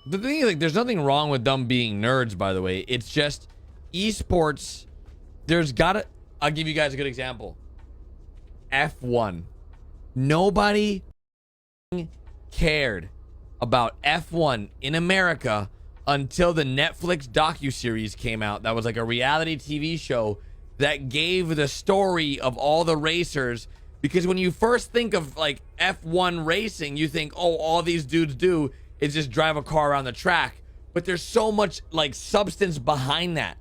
The thing is, like, there's nothing wrong with them being nerds, by the way. It's just esports. I'll give you guys a good example. F1. Nobody cared about F1 in America until the Netflix docuseries came out. That was like a reality TV show that gave the story of all the racers. Because when you first think of like F1 racing, you think, oh, all these dudes do is just drive a car around the track. But there's so much like substance behind that.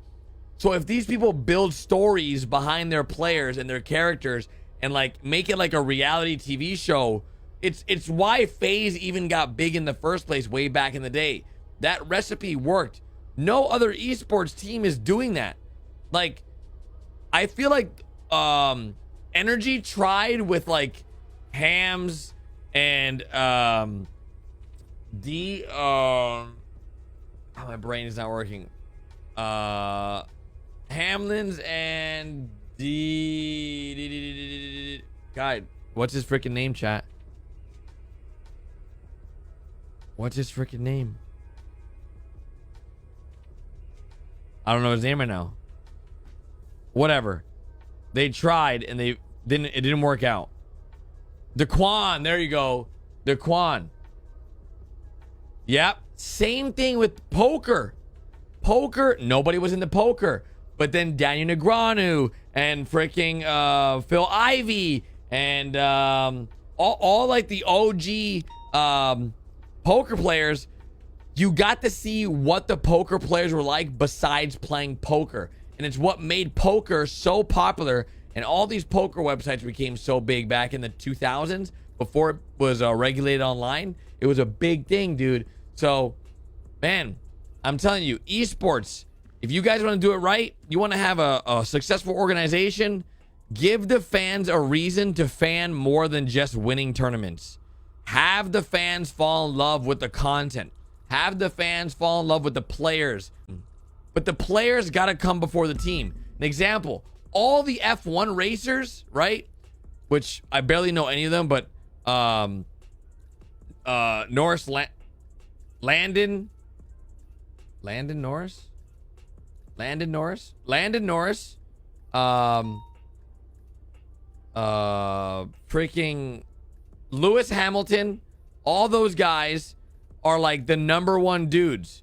So if these people build stories behind their players and their characters and like make it like a reality TV show, it's why FaZe even got big in the first place way back in the day. That recipe worked. No other esports team is doing that. Like, I feel like Energy tried with like Hams and my brain is not working. Hamlins and God, what's his freaking name, chat? What's his freaking name? I don't know his name right now. Whatever. They tried and it didn't work out. Daquan, there you go. Daquan. Yep. Same thing with poker. Poker, nobody was into poker. But then Daniel Negreanu and freaking Phil Ivey and all like the OG poker players, you got to see what the poker players were like besides playing poker. And it's what made poker so popular. And all these poker websites became so big back in the 2000s before it was regulated online. It was a big thing, dude. So, man, I'm telling you, esports, if you guys want to do it right, you want to have a successful organization, give the fans a reason to fan more than just winning tournaments. Have the fans fall in love with the content. Have the fans fall in love with the players. But the players got to come before the team. An example, all the F1 racers, right? Which I barely know any of them, but Norris, Landon Norris, freaking Lewis Hamilton, all those guys are like the #1 dudes.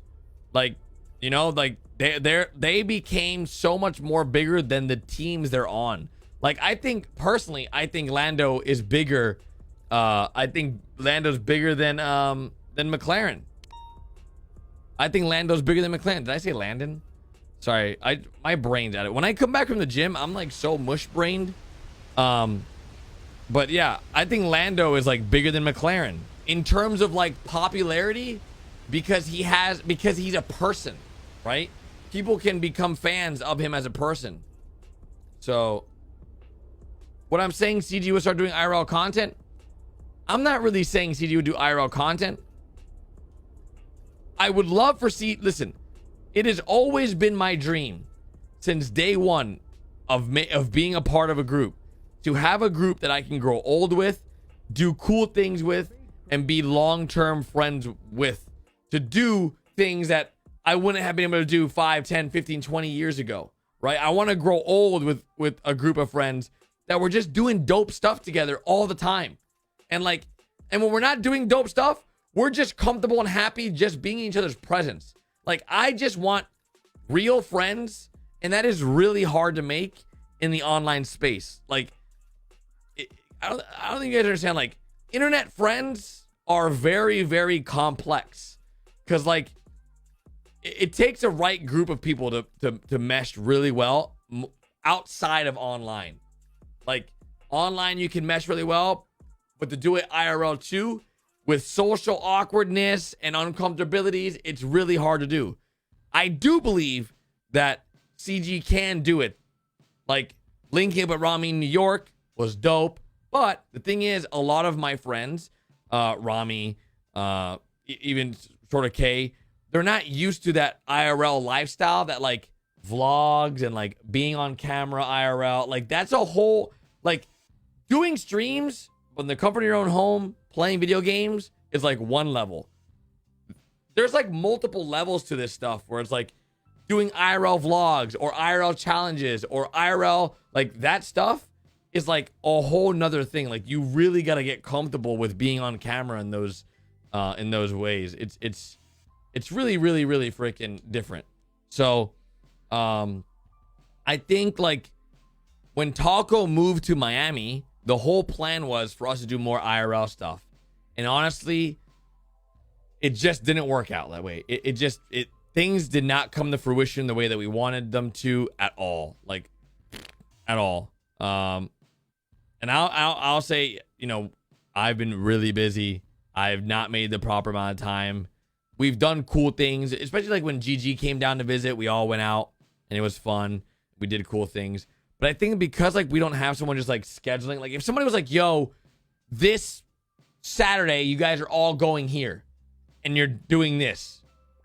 Like, you know, like they became so much more bigger than the teams they're on. Like, I think personally, I think Lando is bigger. I think Lando's bigger than McLaren. I think Lando's bigger than McLaren. Did I say Landon? Sorry, my brain's at it. When I come back from the gym, I'm like so mush brained. But yeah, I think Lando is like bigger than McLaren in terms of like popularity because he's a person, right? People can become fans of him as a person. So what I'm saying, CG would start doing IRL content. I'm not really saying CG would do IRL content. I would love for listen, it has always been my dream since day one of being a part of a group to have a group that I can grow old with, do cool things with, and be long-term friends with, to do things that I wouldn't have been able to do 5, 10, 15, 20 years ago, right? I want to grow old with a group of friends that we're just doing dope stuff together all the time. And when we're not doing dope stuff, we're just comfortable and happy just being in each other's presence. Like, I just want real friends, and that is really hard to make in the online space. Like, I don't think you guys understand. Like, internet friends are very, very complex because, like, it takes a right group of people to mesh really well outside of online. Like, online you can mesh really well, but to do it IRL too, with social awkwardness and uncomfortabilities, it's really hard to do. I do believe that CG can do it. Like, linking up at Rami in New York was dope. But the thing is, a lot of my friends, Rami, even sort of K, they're not used to that IRL lifestyle, that like vlogs and like being on camera IRL. Like, that's a whole, like, doing streams from the comfort of your own home, playing video games is like one level. there's like multiple levels to this stuff where it's like doing IRL vlogs or IRL challenges or IRL, like that stuff is like a whole nother thing. Like you really got to get comfortable with being on camera in those ways. It's really, really, really freaking different. So, I think like when Taco moved to Miami, the whole plan was for us to do more IRL stuff. And honestly, it just didn't work out that way. Things did not come to fruition the way that we wanted them to at all. Like at all. And I'll say, you know, I've been really busy. I have not made the proper amount of time. We've done cool things, especially like when GG came down to visit, we all went out and it was fun. We did cool things. But I think because like we don't have someone just like scheduling, like if somebody was like, yo, this Saturday, you guys are all going here and you're doing this.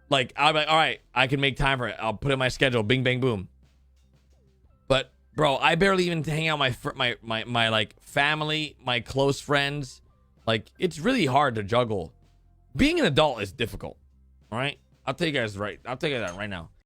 Like, I'll be like, all right, I can make time for it. I'll put in my schedule. Bing, bang, boom. But bro, I barely even hang out my like family, my close friends. Like, it's really hard to juggle. Being an adult is difficult. All right. I'll tell you guys that right now.